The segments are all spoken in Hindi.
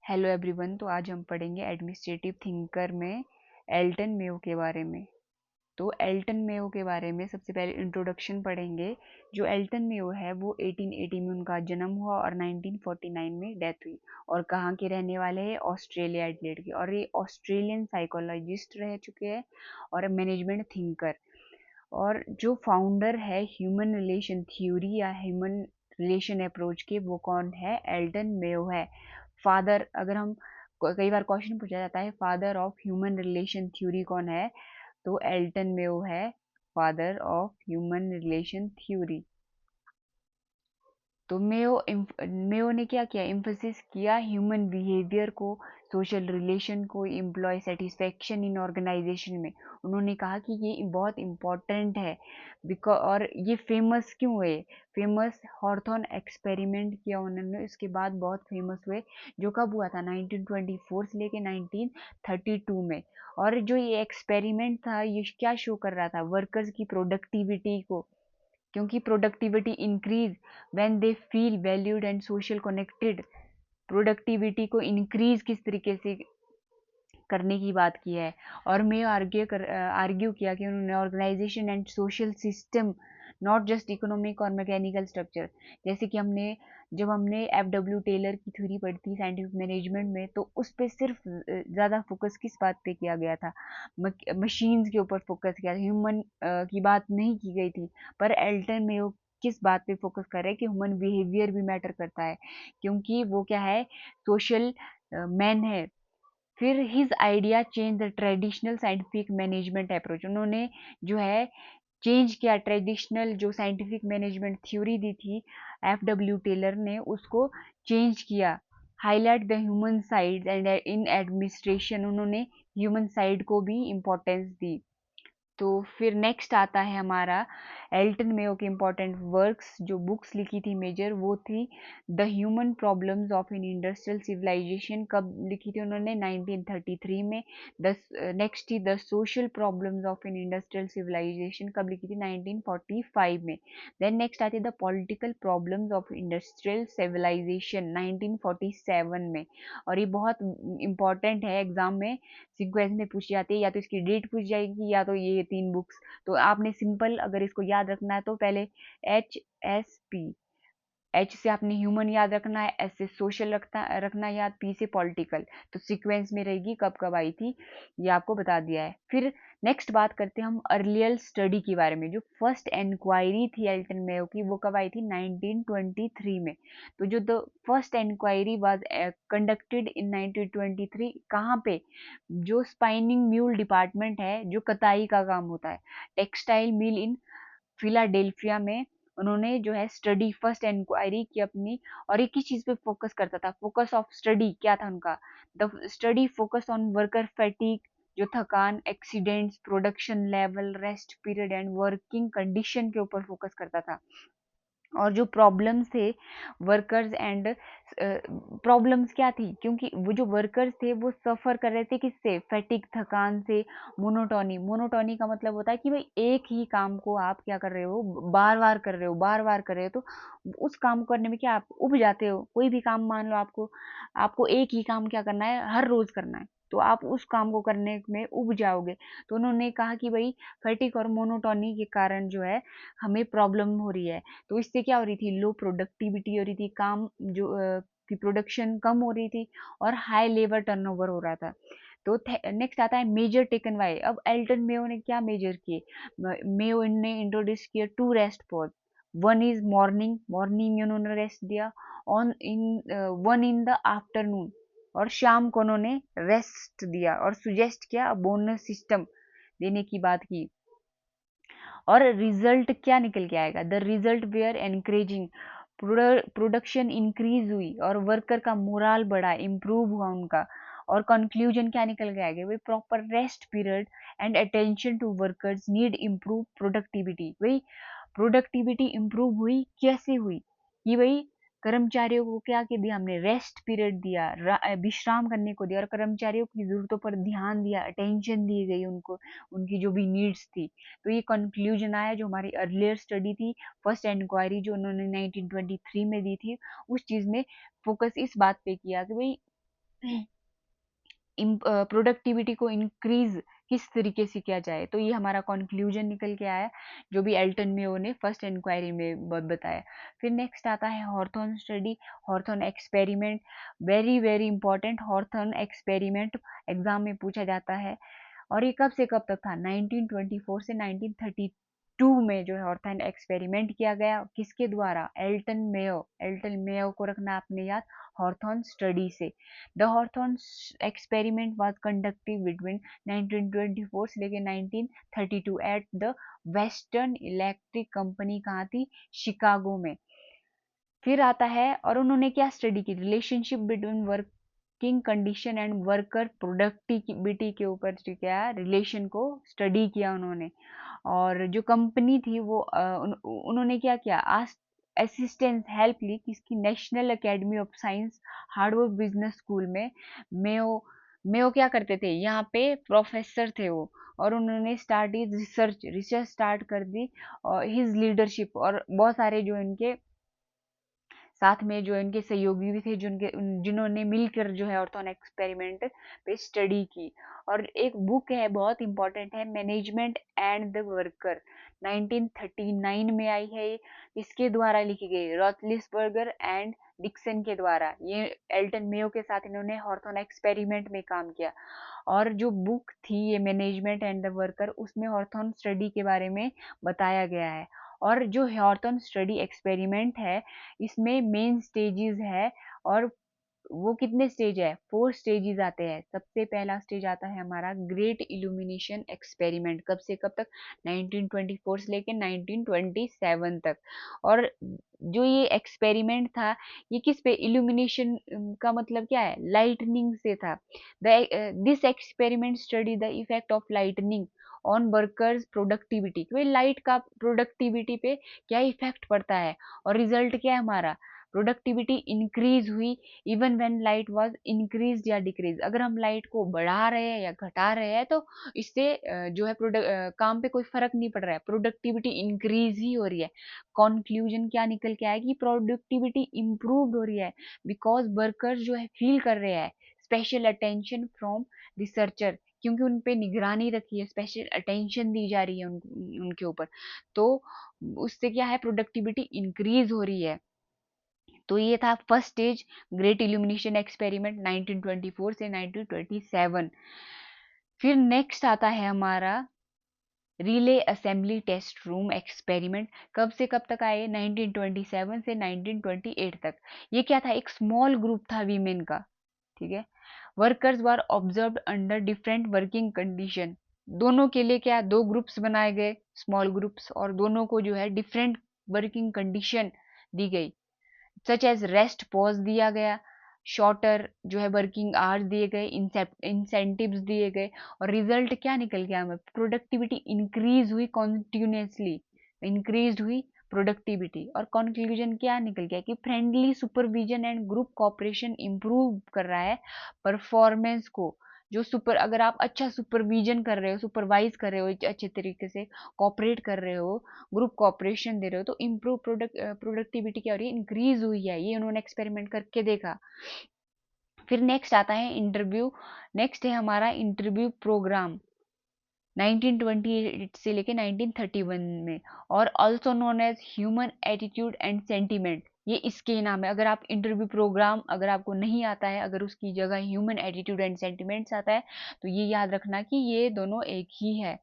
Hello everyone. तो आज हम पढ़ेंगे एडमिनिस्ट्रेटिव थिंकर में एल्टन मेयो के बारे में। तो एल्टन मेयो के बारे में सबसे पहले इंट्रोडक्शन पढ़ेंगे। जो एल्टन मेयो है वो 1880 में उनका जन्म हुआ और 1949 में डेथ हुई। और कहाँ के रहने वाले हैं? ऑस्ट्रेलिया एडिलेड के। और ये ऑस्ट्रेलियन साइकोलॉजिस्ट रह चुके हैं और मैनेजमेंट थिंकर। और जो फाउंडर है ह्यूमन रिलेशन थ्योरी या ह्यूमन रिलेशन अप्रोच के, वो कौन है? एल्टन मेयो है। फादर, अगर हम कई बार क्वेश्चन पूछा जाता है father of human relation theory कौन है, तो एल्टन मेयो है father of human relation theory. तो मेयो ने क्या किया? इम्फोसिस किया ह्यूमन बिहेवियर को, सोशल रिलेशन को, एम्प्लॉय सेटिस्फेक्शन इन ऑर्गेनाइजेशन में। उन्होंने कहा कि ये बहुत इम्पोर्टेंट है। बिकॉज और ये फेमस क्यों हुए? फेमस हॉर्थॉन एक्सपेरिमेंट किया उन्होंने, उसके बाद बहुत फेमस हुए। जो कब हुआ था? 1924 से लेके 1932 में। और जो ये एक्सपेरिमेंट था ये क्या शो कर रहा था? वर्कर्स की प्रोडक्टिविटी को, क्योंकि productivity increase when they feel valued and social connected. Productivity को इंक्रीज किस तरीके से करने की बात की है। और मैं आर्ग्यू किया कि उन्होंने organisation and social system, not just economic और मैकेनिकल स्ट्रक्चर। जैसे कि जब हमने एफ डब्ल्यू टेलर की थ्योरी पढ़ी थी साइंटिफिक मैनेजमेंट में, तो उस पे सिर्फ ज़्यादा फोकस किस बात पे किया गया था? मशीन्स के ऊपर फोकस किया था, ह्यूमन की बात नहीं की गई थी। पर एल्टन मेयो किस बात पे फोकस कर रहे हैं कि ह्यूमन बिहेवियर भी मैटर करता है, क्योंकि वो क्या है? सोशल मैन है। फिर his idea change the traditional scientific management approach. उन्होंने जो है चेंज किया ट्रेडिशनल जो साइंटिफिक मैनेजमेंट थ्योरी दी थी एफ डब्ल्यू टेलर ने, उसको चेंज किया। Highlight the human side and in administration, उन्होंने ह्यूमन साइड को भी इम्पोर्टेंस दी। तो फिर नेक्स्ट आता है हमारा एल्टन मेयो की इम्पोर्टेंट वर्क्स, जो बुक्स लिखी थी मेजर, वो थी the human problems of in industrial civilisation. कब लिखी थी उन्होंने? 1933 में। द नेक्स्ट थी the social problems of in industrial civilisation. कब लिखी थी? 1945 में। देन नेक्स्ट आती है the political problems of industrial civilisation, 1947 में। और ये बहुत इंपॉर्टेंट है, एग्जाम में सीक्वेंस में पूछी जाती है, या तो इसकी डेट पूछ जाएगी या तो ये तीन बुक्स। तो आपने सिंपल अगर इसको याद रखना है तो पहले HSP, एच से आपने ह्यूमन याद रखना है, एस से सोशल रखना याद, पी से पॉलिटिकल। तो सीक्वेंस में रहेगी, कब कब आई थी ये आपको बता दिया है। फिर नेक्स्ट बात करते हैं हम अर्लियर स्टडी के बारे में। जो फर्स्ट इंक्वायरी थी एल्टन मेयो की, वो कब आई थी? 1923 में। तो जो the first inquiry was conducted in 1923, कहाँ पे? जो स्पाइनिंग म्यूल डिपार्टमेंट है, जो कताई का काम होता है, टेक्सटाइल मिल इन फिलाडेल्फिया में, उन्होंने जो है स्टडी फर्स्ट इंक्वायरी की अपनी। और एक ही चीज पे फोकस करता था। फोकस ऑफ स्टडी क्या था उनका? The study focus on worker फैटिक, जो थकान, accidents, production level, rest period and working condition के ऊपर फोकस करता था। और जो प्रॉब्लम्स थे वर्कर्स एंड, प्रॉब्लम्स क्या थी? क्योंकि वो जो वर्कर्स थे वो सफर कर रहे थे किससे? फैटिक, थकान से। मोनोटोनी, मोनोटोनी का मतलब होता है कि भाई एक ही काम को आप क्या कर रहे हो? बार बार कर रहे हो, बार बार कर रहे हो, तो उस काम को करने में क्या आप उब जाते हो? कोई भी काम मान लो, आपको आपको एक ही काम क्या करना है? हर रोज करना है, तो आप उस काम को करने में उब जाओगे। तो उन्होंने कहा कि भाई फैटिक और मोनोटोनी के कारण जो है हमें प्रॉब्लम हो रही है। तो इससे क्या हो रही थी? लो प्रोडक्टिविटी हो रही थी, काम जो की प्रोडक्शन कम हो रही थी, और हाई लेबर टर्नओवर हो रहा था। तो नेक्स्ट आता है मेजर टेकन बाय। अब एल्टन मेयो ने क्या मेजर किए? मेयो ने इंट्रोड्यूस किया two rest pause. One is morning, morning में उन्होंने रेस्ट दिया। On in one in the afternoon, और शाम को उन्होंने रेस्ट दिया। और सुजेस्ट किया बोनस सिस्टम देने की बात की। और रिजल्ट क्या निकल के आएगा? The result were encouraging, production increase हुई और वर्कर का मोराल बढ़ा, इंप्रूव हुआ उनका। और कंक्लूजन क्या निकल के आएगा? भाई proper rest period and attention to workers need improve productivity. भाई प्रोडक्टिविटी इंप्रूव हुई, कैसे हुई? कि भाई कर्मचारियों को क्या कि दिया हमने? रेस्ट पीरियड दिया, विश्राम करने को दिया, और कर्मचारियों की जरूरतों पर ध्यान दिया, अटेंशन दी गई उनको, उनकी जो भी नीड्स थी। तो ये कंक्लूजन आया जो हमारी अर्लियर स्टडी थी, फर्स्ट इंक्वायरी जो उन्होंने 1923 में दी थी, उस चीज में फोकस इस बात पे किया कि भाई प्रोडक्टिविटी को इंक्रीज किस तरीके से किया जाए। तो ये हमारा कंक्लूजन निकल के आया, जो भी एल्टन मेयो ने फर्स्ट इंक्वायरी में बताया। फिर नेक्स्ट आता है Hawthorne study, Hawthorne experiment. Very very important, Hawthorne experiment exam में पूछा जाता है। और ये कब से कब तक था? 1924 से 1932 में जो है हॉर्थॉर्न एक्सपेरिमेंट किया गया। किसके द्वारा? Elton Mayo. एल्टन मेयो को रखना आपने याद, हॉर्थॉर्न स्टडी से। The Hawthorne experiment was conducted between 1924 से लेके 1932 at the Western Electric company. कहाँ थी? शिकागो में। फिर आता है, और उन्होंने क्या स्टडी की? Relationship between working condition and worker productivity के ऊपर क्या रिलेशन को स्टडी किया उन्होंने। और जो कंपनी थी वो उन्होंने क्या किया? असिस्टेंस हेल्प ली किसकी? National academy of science Harvard business school में। मेयो मेयो क्या करते थे? यहाँ पे प्रोफेसर थे वो, और उन्होंने स्टार्ट रिसर्च स्टार्ट कर दी। और हिज लीडरशिप, और बहुत सारे जो इनके साथ में जो इनके सहयोगी भी थे, जिन्होंने मिलकर जो है ऑर्थोन एक्सपेरिमेंट पे स्टडी की। और एक बुक है बहुत इंपॉर्टेंट है, मैनेजमेंट एंड द वर्कर, 1939 में आई है। ये इसके द्वारा लिखी गई, रॉथलिसबर्गर एंड डिक्सन के द्वारा। ये एल्टन मेयो के साथ इन्होंने हॉर्थोन एक्सपेरिमेंट में काम किया। और जो बुक थी ये मैनेजमेंट एंड द वर्कर, उसमें हॉर्थोन स्टडी के बारे में बताया गया है। और जो हॉर्थोन स्टडी एक्सपेरिमेंट है, इसमें मेन स्टेजेस है। और वो कितने स्टेज है? 4 स्टेजेस आते हैं। सबसे पहला स्टेज आता है हमारा ग्रेट इल्यूमिनेशन एक्सपेरिमेंट। कब से कब तक? 1924 से लेके 1927 तक। और जो ये एक्सपेरिमेंट था, ये किस पे? इल्यूमिनेशन का मतलब क्या है? लाइटनिंग से था। This experiment study the effect of lightning on workers productivity. Light का प्रोडक्टिविटी पे क्या इफेक्ट पड़ता है? और रिजल्ट क्या है हमारा? प्रोडक्टिविटी इंक्रीज हुई even when light was increase या डिक्रीज। अगर हम लाइट को बढ़ा रहे हैं या घटा रहे हैं तो इससे जो है काम पे कोई फर्क नहीं पड़ रहा है, प्रोडक्टिविटी इंक्रीज ही हो रही है। कंक्लूजन क्या निकल के आएगी? प्रोडक्टिविटी इंप्रूव हो रही है बिकॉज वर्कर्स जो है फील कर रहे हैं स्पेशल अटेंशन फ्रॉम रिसर्चर, क्योंकि उन पे निगरानी रखी है, स्पेशल अटेंशन दी जा रही है उनके ऊपर। तो उससे क्या है? प्रोडक्टिविटी इंक्रीज हो रही है। तो ये था first stage, great illumination experiment 1924 से 1927। फिर नेक्स्ट आता है हमारा relay assembly test room experiment. कब से कब तक आए? 1927 से 1928 तक। ये क्या था? एक स्मॉल ग्रुप था वीमेन का, ठीक है। वर्कर्स वर observed under different working condition. दोनों के लिए क्या? 2 ग्रुप्स बनाए गए, स्मॉल ग्रुप्स, और दोनों को जो है डिफरेंट वर्किंग कंडीशन दी गई। सच एज रेस्ट पॉज दिया गया, शॉर्टर जो है वर्किंग आवर्स दिए गए, इंसेंटिव्स दिए गए। और रिजल्ट क्या निकल गया हमें? प्रोडक्टिविटी इंक्रीज हुई, कॉन्टिन्यूसली इंक्रीज हुई प्रोडक्टिविटी। और कंक्लूजन क्या निकल गया? कि friendly supervision and group cooperation improve कर रहा है परफॉर्मेंस को। जो अगर आप अच्छा सुपरविजन कर रहे हो, सुपरवाइज कर रहे हो, अच्छे तरीके से कॉपरेट कर रहे हो, ग्रुप कॉपरेशन दे रहे हो, तो इम्प्रूव प्रोडक्टिविटी क्या हो रही है? इंक्रीज हुई है। ये उन्होंने एक्सपेरिमेंट करके देखा। फिर नेक्स्ट आता है इंटरव्यू। नेक्स्ट है हमारा इंटरव्यू प्रोग्राम 1928 से लेके 1931 में, और also known as human attitude and sentiment. ये इसके नाम है। अगर आप इंटरव्यू प्रोग्राम अगर आपको नहीं आता है, अगर उसकी जगह ह्यूमन एटीट्यूड एंड सेंटिमेंट्स आता है, तो ये याद रखना कि ये दोनों एक ही है।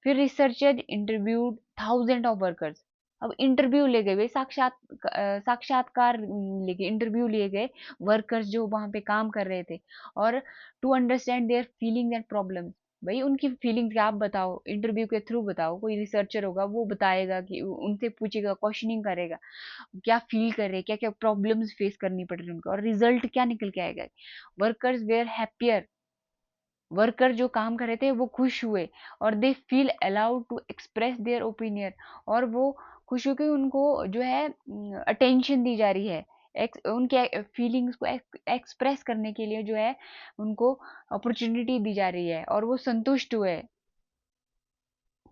फिर researcher interviewed thousand of workers. अब इंटरव्यू ले गए, साक्षात्कार लेके इंटरव्यू लिए गए वर्कर्स जो वहां पे काम कर रहे थे, और to understand their feelings and problems. भाई उनकी फीलिंग्स क्या? आप बताओ, इंटरव्यू के थ्रू बताओ। कोई रिसर्चर होगा वो बताएगा, कि उनसे पूछेगा, क्वेश्चनिंग करेगा, क्या फील कर रहे हैं, क्या क्या प्रॉब्लम्स फेस करनी पड़ रही है उनको। और रिजल्ट क्या निकल के आएगा? Workers where happier. वर्कर जो काम कर रहे थे वो खुश हुए, और they feel allowed to express their opinion. और वो खुश हो के उनको जो है अटेंशन दी जा रही है, उनके फीलिंग्स को एक्सप्रेस करने के लिए जो है उनको अपॉर्चुनिटी दी जा रही है, और वो संतुष्ट हुए।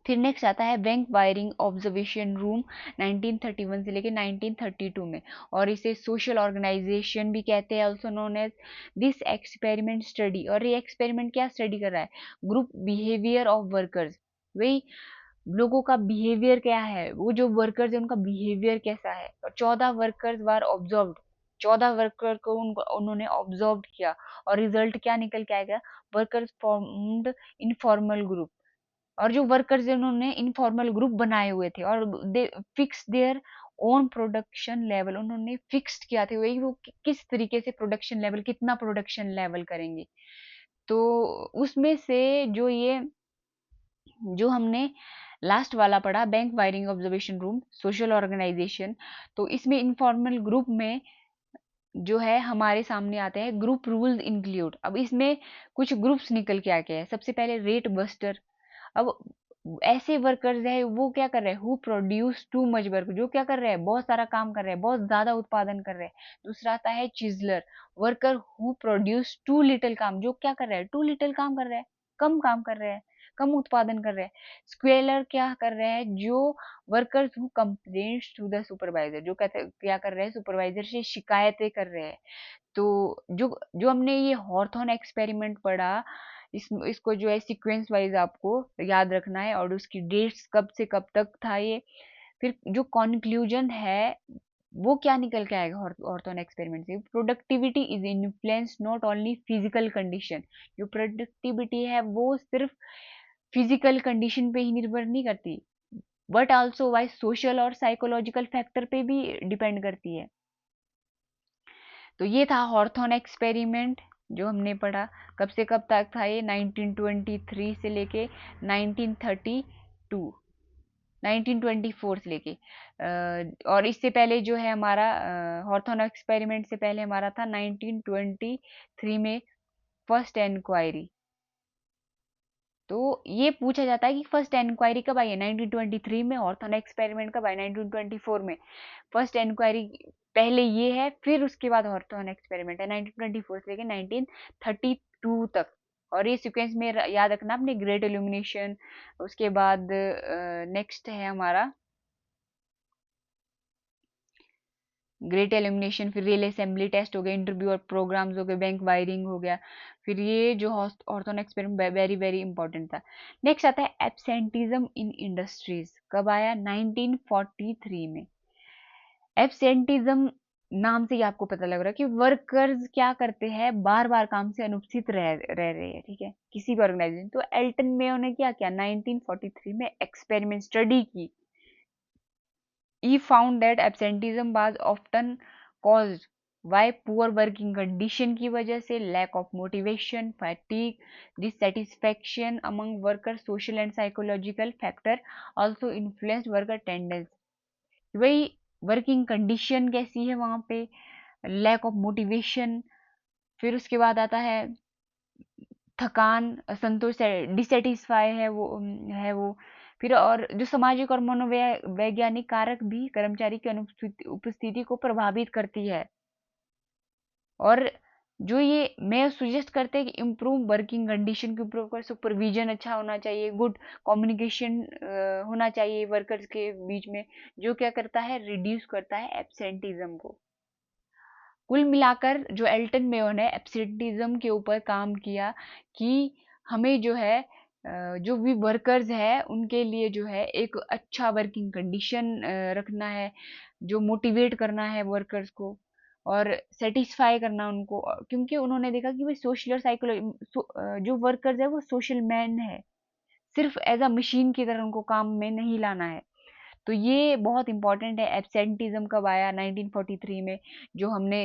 फिर नेक्स्ट आता है बैंक वायरिंग ऑब्जर्वेशन रूम 1931 से लेके 1932 में, और इसे सोशल ऑर्गेनाइजेशन भी कहते हैं, also known as this experiment study. और ये एक्सपेरिमेंट क्या स्टडी कर रहा है? ग्रुप बिहेवियर ऑफ वर्कर्स, वही लोगों का बिहेवियर क्या है, वो जो वर्कर्स है उनका बिहेवियर कैसा है। और 14 वर्कर्स वार ऑब्जर्व्ड, 14 वर्कर को उन्होंने ऑब्जर्व किया, और रिजल्ट क्या निकल के आएगा? वर्कर्स फॉर्म्ड इनफॉर्मल ग्रुप, और जो वर्कर्स उन्होंने इनफॉर्मल ग्रुप बनाए हुए थे, और they fix their own production level, उन्होंने फिक्स्ड किया थे वही वो किस तरीके से प्रोडक्शन लेवल, कितना प्रोडक्शन लेवल करेंगे। तो उसमें से जो हमने लास्ट वाला पढ़ा, bank wiring observation room social organisation, तो इसमें इनफॉर्मल ग्रुप में जो है हमारे सामने आते हैं ग्रुप रूल्स इंक्लूड। अब इसमें कुछ ग्रुप्स निकल के आ गए हैं। सबसे पहले रेट बस्टर, अब ऐसे वर्कर्स है वो क्या कर रहे हैं, who produce too much work, जो क्या कर रहे हैं, बहुत सारा काम कर रहे हैं, बहुत ज्यादा उत्पादन कर रहे हैं। दूसरा आता है chiseller, worker who produce too little काम, जो क्या कर रहे हैं, टू लिटिल काम कर रहे हैं, कम काम कर रहे हैं, कम उत्पादन कर रहे हैं। स्क्वेलर क्या कर रहे हैं, जो workers who complaints to the supervisor, जो कहते क्या कर रहे हैं, सुपरवाइजर से शिकायतें कर रहे हैं। तो जो जो हमने ये हॉर्थॉन एक्सपेरिमेंट पढ़ा, इसको जो है सीक्वेंस वाइज आपको याद रखना है, और उसकी डेट्स कब से कब तक था ये। फिर जो कंक्लूजन है वो क्या निकल के आएगा हॉर्थॉन एक्सपेरिमेंट से? Productivity is influence not only physical condition, जो प्रोडक्टिविटी है वो सिर्फ फिजिकल कंडीशन पे ही निर्भर नहीं करती, बट आल्सो वाई सोशल और साइकोलॉजिकल फैक्टर पे भी डिपेंड करती है। तो ये था हॉर्थॉन एक्सपेरिमेंट जो हमने पढ़ा। कब से कब तक था ये? 1923 से लेके 1932, 1924 से लेके, और इससे पहले जो है हमारा हॉर्थॉन एक्सपेरिमेंट से पहले हमारा था 1923 में फर्स्ट एनक्वायरी। तो ये पूछा जाता है कि फर्स्ट एनक्वायरी कब आई है? 1923 में। हॉर्थॉन एक्सपेरिमेंट कब आई? 1924 में। फर्स्ट एनक्वायरी पहले ये है, फिर उसके बाद हॉर्थॉन एक्सपेरिमेंट है 1924 से लेके 1932 तक। और ये सीक्वेंस में याद रखना आपने, ग्रेट इल्यूमिनेशन, उसके बाद नेक्स्ट है हमारा ग्रेट एलिमिनेशन, फिर रियल असेंबली टेस्ट हो गया, इंटरव्यू और प्रोग्राम्स हो गए, बैंक वायरिंग हो गया। फिर ये जो ऑर्थोन एक्सपेरिमेंट वेरी वेरी इंपॉर्टेंट था। नेक्स्ट आता है एब्सेंटिज्म इन इंडस्ट्रीज, कब आया? 1943 में। एब्सेंटिज्म नाम से ही आपको पता लग रहा है कि वर्कर्स क्या करते हैं, बार बार काम से अनुपस्थित रह रहे हैं, ठीक है, किसी भी ऑर्गेनाइजेशन। तो एल्टन मेयो ने क्या किया? 1943 में एक्सपेरिमेंट स्टडी की। He found that absenteeism was often caused by poor working condition की वजह से, lack of motivation, fatigue, dissatisfaction among workers, social and psychological factor also influenced worker attendance। वही वर्किंग कंडीशन कैसी है वहां पे, लैक ऑफ मोटिवेशन, फिर उसके बाद आता है थकान, असंतोष, डिसेटिस्फाई है वो। फिर और जो सामाजिक और मनोवैज्ञानिक कारक भी कर्मचारी की उपस्थिति को प्रभावित करती है। और जो ये मैं सुजेस्ट करते हैं कि इम्प्रूव वर्किंग कंडीशन को इम्प्रूव कर, सुपरविजन अच्छा होना चाहिए, गुड कम्युनिकेशन होना चाहिए वर्कर्स के बीच में, जो क्या करता है, रिड्यूस करता है एब्सेंटिज्म को। कुल मिलाकर जो एल्टन मेयो ने एब्सेंटिज्म के ऊपर काम किया कि हमें जो है जो भी वर्कर्स है उनके लिए जो है एक अच्छा वर्किंग कंडीशन रखना है, जो मोटिवेट करना है वर्कर्स को, और सेटिस्फाई करना उनको, क्योंकि उन्होंने देखा कि भाई सोशल और साइकोलॉजी जो वर्कर्स है वो सोशल मैन है, सिर्फ एज अ मशीन की तरह उनको काम में नहीं लाना है। तो ये बहुत इंपॉर्टेंट है। एब्सेंटिज्म कब आया? 1943 में। जो हमने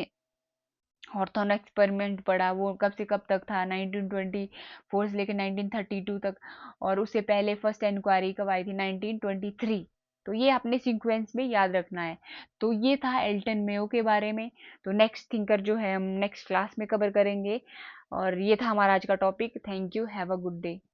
हॉर्थॉन एक्सपेरिमेंट पढ़ा वो कब से कब तक था? 1924 से लेकर 1932 तक। और उससे पहले फर्स्ट इंक्वायरी कब आई थी? 1923। तो ये अपने सीक्वेंस में याद रखना है। तो ये था एल्टन मेयो के बारे में। तो नेक्स्ट थिंकर जो है हम नेक्स्ट क्लास में कवर करेंगे। और ये था हमारा आज का topic. Thank you, have a good day.